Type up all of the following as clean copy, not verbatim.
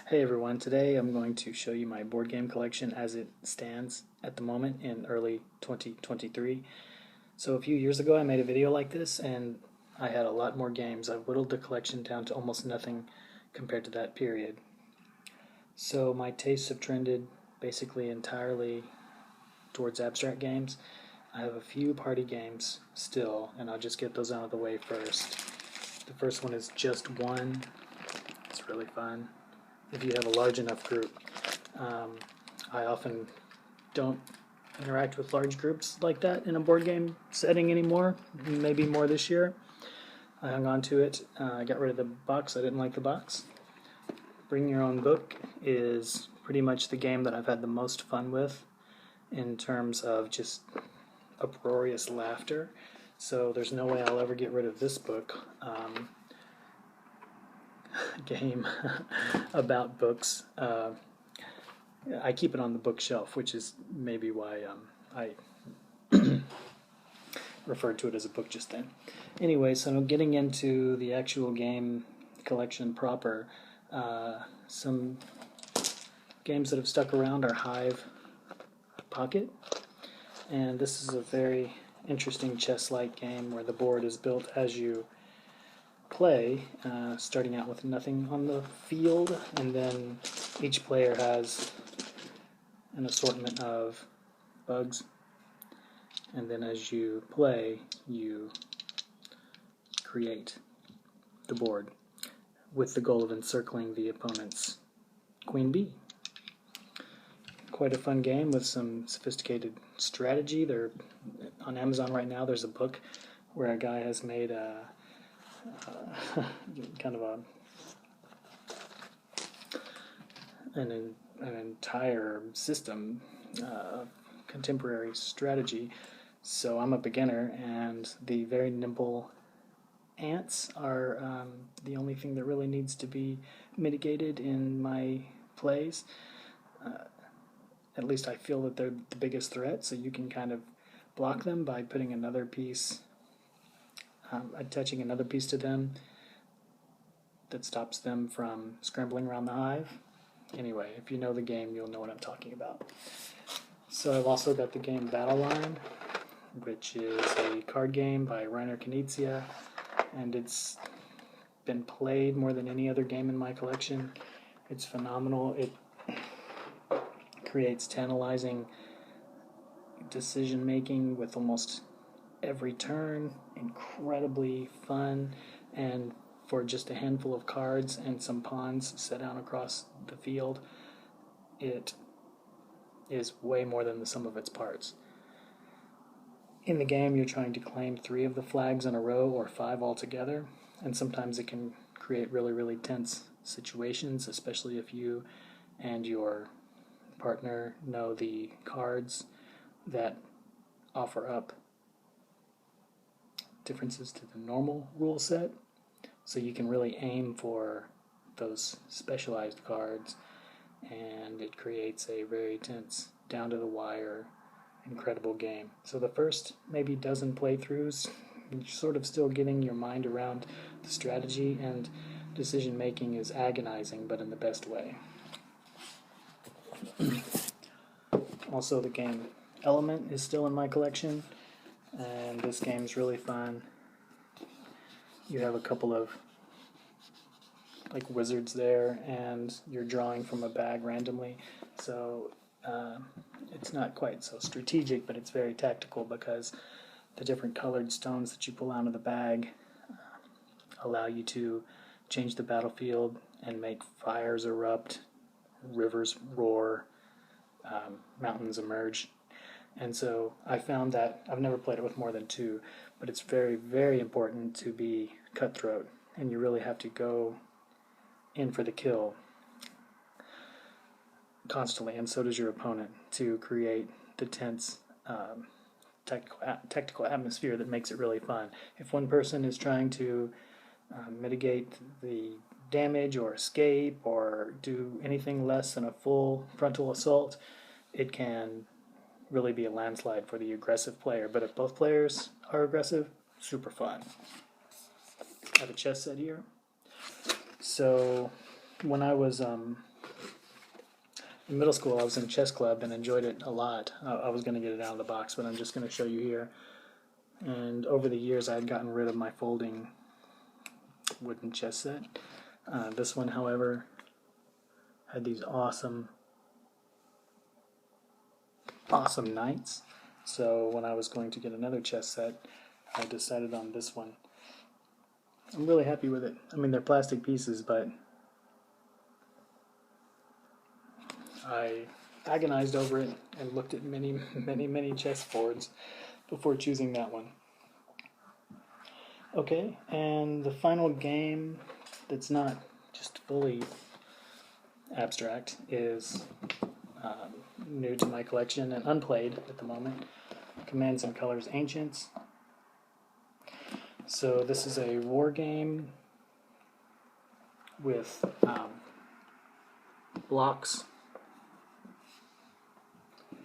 Hey everyone, today I'm going to show you my board game collection as it stands at the moment in early 2023. So a few years ago I made a video like this and I had a lot more games. I've whittled the collection down to almost nothing compared to that period. So my tastes have trended basically entirely towards abstract games. I have a few party games still, and I'll just get those out of the way first. The first one is Just One. It's really fun if you have a large enough group. I often don't interact with large groups like that in a board game setting anymore, maybe more this year. I hung on to it. I got rid of the box. I didn't like the box. Bring Your Own Book is pretty much the game that I've had the most fun with in terms of just uproarious laughter. So there's no way I'll ever get rid of this book. Game about books. I keep it on the bookshelf, which is maybe why I referred to it as a book just then. Anyway, so getting into the actual game collection proper, some games that have stuck around are Hive Pocket, and this is a very interesting chess-like game where the board is built as you play, starting out with nothing on the field, and then each player has an assortment of bugs, and then as you play, you create the board with the goal of encircling the opponent's queen bee. Quite a fun game with some sophisticated strategy. On Amazon right now there's a book where a guy has made kind of an entire system, contemporary strategy. So I'm a beginner, and the very nimble ants are the only thing that really needs to be mitigated in my plays. At least I feel that they're the biggest threat, so you can kind of block them by putting another piece, attaching another piece to them that stops them from scrambling around the hive. Anyway, if you know the game, you'll know what I'm talking about. So I've also got the game Battle Line, which is a card game by Reiner Knizia, and it's been played more than any other game in my collection. It's phenomenal. It creates tantalizing decision making with almost every turn, incredibly fun, and for just a handful of cards and some pawns set out across the field, it is way more than the sum of its parts. In the game, you're trying to claim 3 of the flags in a row or 5 altogether, and sometimes it can create really, really tense situations, especially if you and your partner know the cards that offer up differences to the normal rule set. So you can really aim for those specialized cards, and it creates a very tense, down-to-the-wire, incredible game. So the first maybe dozen playthroughs, you're sort of still getting your mind around the strategy, and decision-making is agonizing, but in the best way. Also, the game Element is still in my collection, and this game's really fun. You have a couple of like wizards there, and you're drawing from a bag randomly, so it's not quite so strategic, but it's very tactical because the different colored stones that you pull out of the bag allow you to change the battlefield and make fires erupt, rivers roar, mountains emerge. And so I found that I've never played it with more than 2, but it's very, very important to be cutthroat, and you really have to go in for the kill constantly, and so does your opponent, to create the tense tactical atmosphere that makes it really fun. If one person is trying to mitigate the damage or escape or do anything less than a full frontal assault, it can really be a landslide for the aggressive player. But if both players are aggressive, super fun. I have a chess set here. So when I was in middle school I was in a chess club and enjoyed it a lot. I was going to get it out of the box, but I'm just going to show you here. And over the years I had gotten rid of my folding wooden chess set. This one, however, had these awesome knights. So when I was going to get another chess set, I decided on this one. I'm really happy with it. I mean, they're plastic pieces, but I agonized over it and looked at many chess boards before choosing that one. Okay, and the final game that's not just fully abstract is new to my collection and unplayed at the moment. Commands and Colors Ancients. So this is a war game with blocks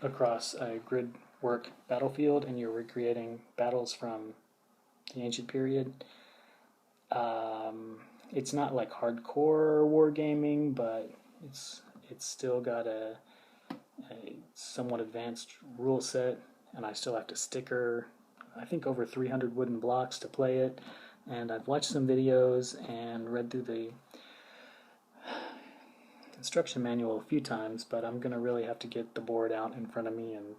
across a grid work battlefield, and you're recreating battles from the ancient period. It's not like hardcore wargaming, but it's still got a somewhat advanced rule set, and I still have to sticker, I think, over 300 wooden blocks to play it. And I've watched some videos and read through the instruction manual a few times, but I'm going to really have to get the board out in front of me and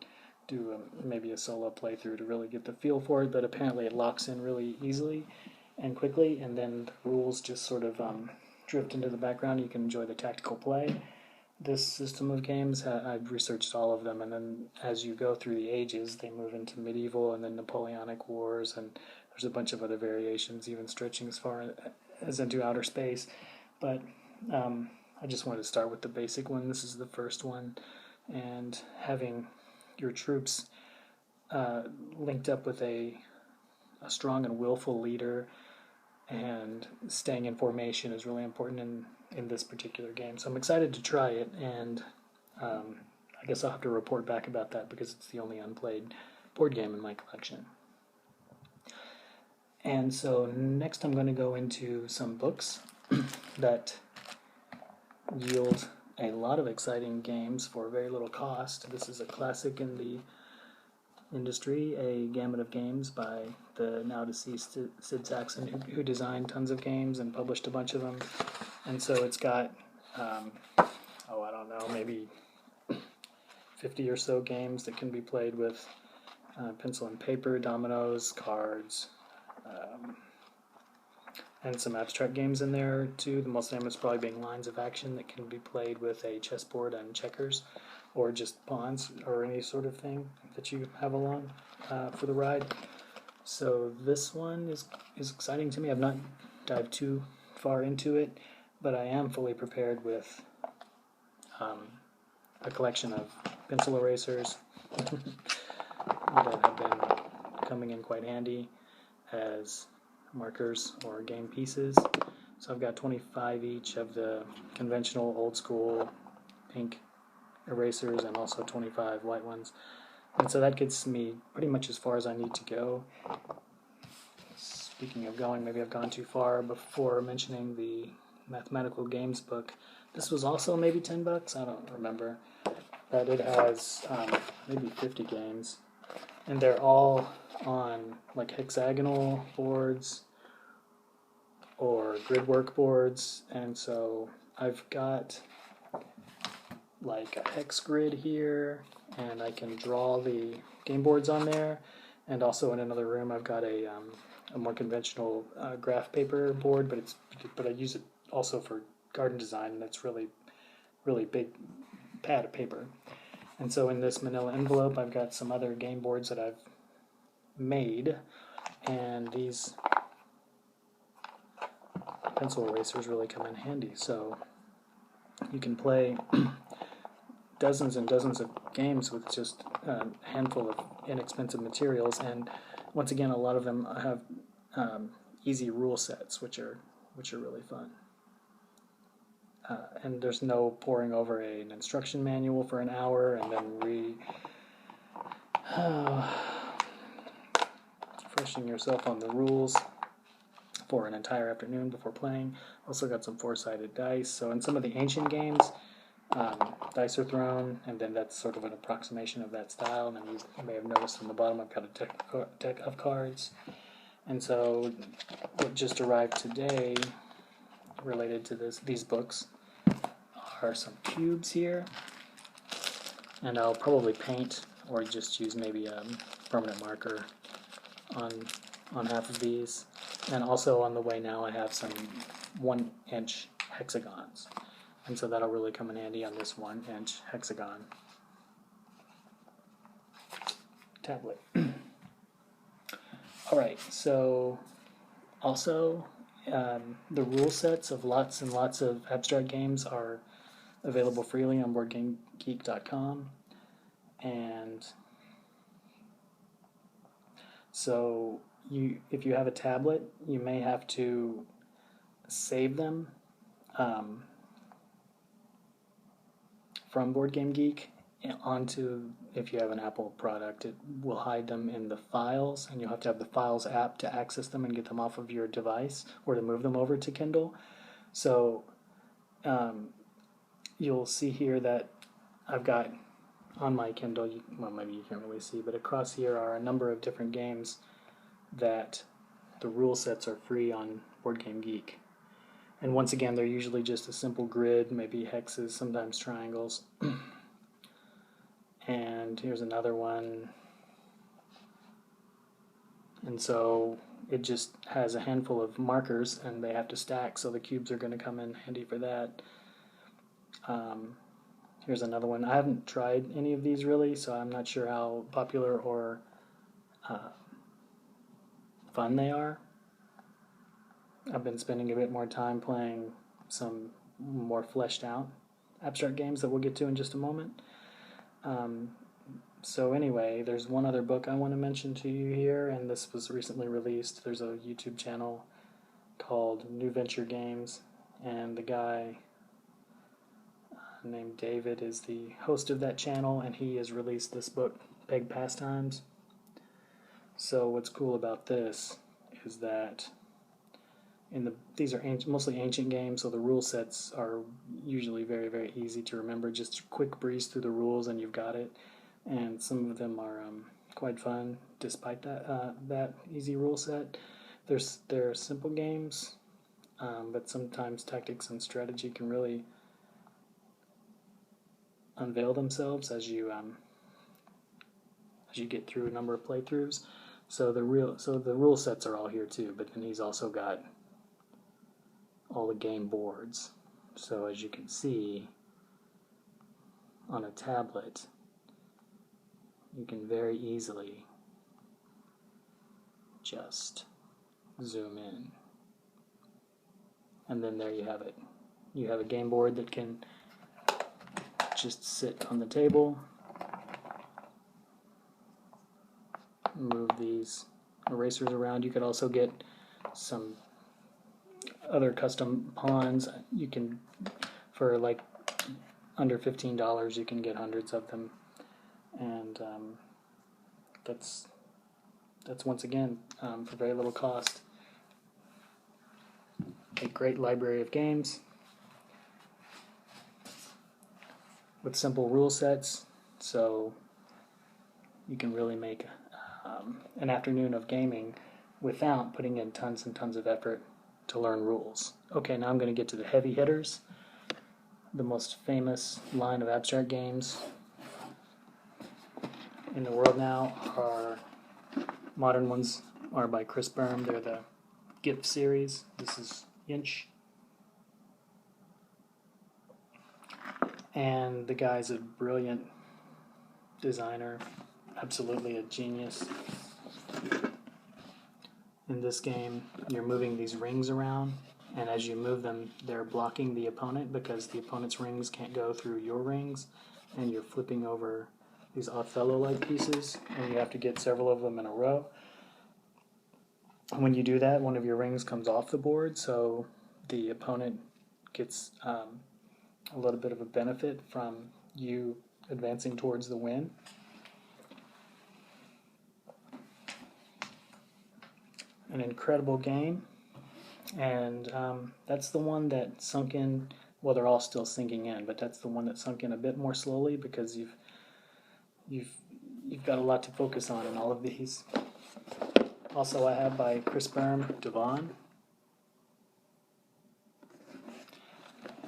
do maybe a solo playthrough to really get the feel for it. But apparently it locks in really easily and quickly, and then the rules just sort of drift into the background. You can enjoy the tactical play. This system of games, I've researched all of them, and then as you go through the ages, they move into medieval and then Napoleonic Wars, and there's a bunch of other variations, even stretching as far as into outer space. But I just wanted to start with the basic one. This is the first one, and having your troops linked up with a strong and willful leader and staying in formation is really important in this particular game. So I'm excited to try it, and I guess I'll have to report back about that because it's the only unplayed board game in my collection. And so next I'm going to go into some books that yield a lot of exciting games for very little cost. This is a classic in the industry, A Gamut of Games by the now deceased Sid Sackson, who designed tons of games and published a bunch of them. And so it's got, I don't know, maybe 50 or so games that can be played with pencil and paper, dominoes, cards, and some abstract games in there too. The most famous probably being Lines of Action, that can be played with a chessboard and checkers, or just pawns, or any sort of thing that you have along for the ride. So this one is exciting to me. I've not dived too far into it, but I am fully prepared with a collection of pencil erasers that have been coming in quite handy as markers or game pieces. So I've got 25 each of the conventional old school pink erasers and also 25 white ones. And so that gets me pretty much as far as I need to go. Speaking of going, maybe I've gone too far before mentioning the Mathematical Games book. This was also maybe $10, I don't remember. But it has maybe 50 games. And they're all on like hexagonal boards or grid work boards, and so I've got like a hex grid here, and I can draw the game boards on there, and also in another room I've got a more conventional graph paper board, but I use it also for garden design, and it's really big pad of paper. And so in this manila envelope I've got some other game boards that I've made, and these pencil erasers really come in handy. So you can play dozens and dozens of games with just a handful of inexpensive materials, and once again a lot of them have easy rule sets, which are really fun. And there's no poring over an instruction manual for an hour and then refreshing yourself on the rules for an entire afternoon before playing. Also got some four-sided dice. So in some of the ancient games, dice are thrown, and then that's sort of an approximation of that style. And then you may have noticed on the bottom I've got a deck of cards. And so what just arrived today related to these books are some cubes here. And I'll probably paint or just use maybe a permanent marker on half of these. And also on the way now I have some 1-inch hexagons. And so that'll really come in handy on this 1-inch hexagon tablet. Alright, so also the rule sets of lots and lots of abstract games are available freely on BoardGameGeek.com. And so if you have a tablet, you may have to save them from BoardGameGeek onto, if you have an Apple product, it will hide them in the files, and you'll have to have the Files app to access them and get them off of your device or to move them over to Kindle. So you'll see here that I've got on my Kindle, well, maybe you can't really see, but across here are a number of different games that the rule sets are free on BoardGameGeek. And once again, they're usually just a simple grid, maybe hexes, sometimes triangles. And here's another one. And so it just has a handful of markers, and they have to stack, so the cubes are going to come in handy for that. Here's another one. I haven't tried any of these really, so I'm not sure how popular or fun they are. I've been spending a bit more time playing some more fleshed out abstract games that we'll get to in just a moment. So anyway, there's one other book I want to mention to you here, and this was recently released. There's a YouTube channel called New Venture Games, and the guy named David is the host of that channel, and he has released this book, Peg Pastimes. So what's cool about this is that these are mostly ancient games, so the rule sets are usually very, very easy to remember. Just a quick breeze through the rules and you've got it. And some of them are quite fun despite that easy rule set. They're simple games, but sometimes tactics and strategy can really unveil themselves as you get through a number of playthroughs. So the rule sets are all here too, but then he's also got all the game boards. So as you can see on a tablet, you can very easily just zoom in. And then there you have it. You have a game board that can just sit on the table. Move these erasers around. You could also get some other custom pawns. You can, for like under $15, you can get hundreds of them, and that's once again for very little cost. A great library of games with simple rule sets, so you can really make an afternoon of gaming without putting in tons and tons of effort to learn rules. Okay, now I'm going to get to the heavy hitters. The most famous line of abstract games in the world now are, modern ones are by Chris Berm. They're the GIF series. This is Inch. And the guy's a brilliant designer, absolutely a genius. In this game, you're moving these rings around, and as you move them, they're blocking the opponent because the opponent's rings can't go through your rings, and you're flipping over these Othello-like pieces, and you have to get several of them in a row. When you do that, one of your rings comes off the board, so the opponent gets a little bit of a benefit from you advancing towards the win. An incredible game, and that's the one that sunk in well, they're all still sinking in, but that's the one that sunk in a bit more slowly because you've got a lot to focus on in all of these. Also, I have by Chris Berm, Devon.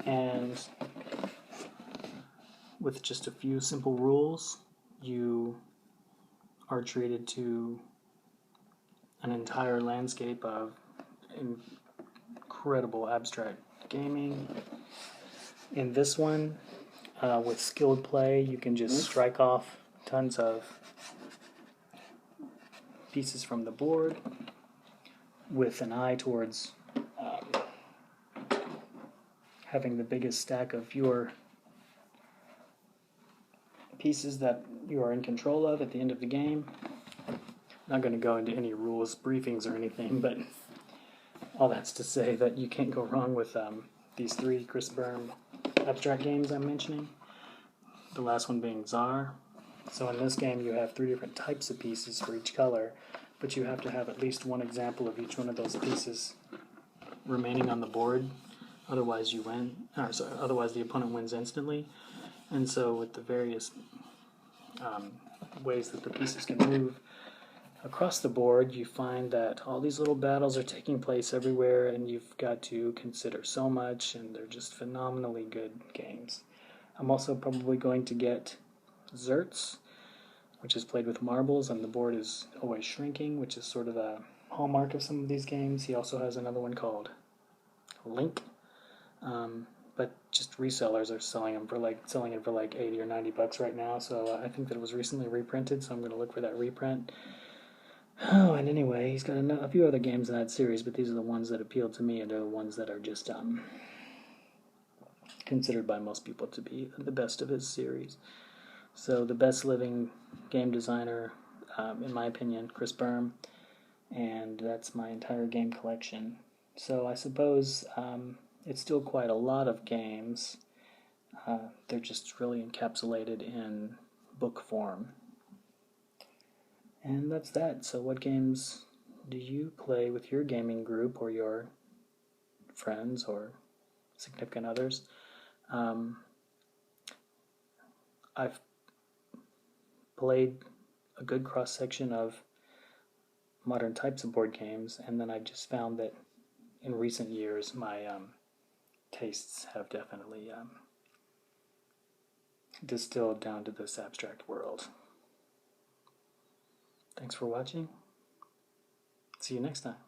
And with just a few simple rules, you are treated to an entire landscape of incredible abstract gaming. In this one, with skilled play, you can just strike off tons of pieces from the board with an eye towards having the biggest stack of your pieces that you are in control of at the end of the game. I'm not going to go into any rules briefings or anything, but all that's to say that you can't go wrong with these three Chris Berm abstract games I'm mentioning. The last one being Czar. So in this game you have 3 different types of pieces for each color, but you have to have at least one example of each one of those pieces remaining on the board. Otherwise you win. Otherwise the opponent wins instantly. And so with the various ways that the pieces can move across the board, you find that all these little battles are taking place everywhere, and you've got to consider so much, and they're just phenomenally good games. I'm also probably going to get Zerts, which is played with marbles, and the board is always shrinking, which is sort of a hallmark of some of these games. He also has another one called Link, but just resellers are selling it for like $80 or $90 right now. So I think that it was recently reprinted, so I'm going to look for that reprint. Oh, and anyway, he's got a few other games in that series, but these are the ones that appeal to me, and they're the ones that are just considered by most people to be the best of his series. So the best living game designer, in my opinion, Chris Berm, and that's my entire game collection. So I suppose it's still quite a lot of games. They're just really encapsulated in book form. And that's that. So what games do you play with your gaming group or your friends or significant others? I've played a good cross-section of modern types of board games, and then I just found that in recent years my tastes have definitely distilled down to this abstract world. Thanks for watching. See you next time.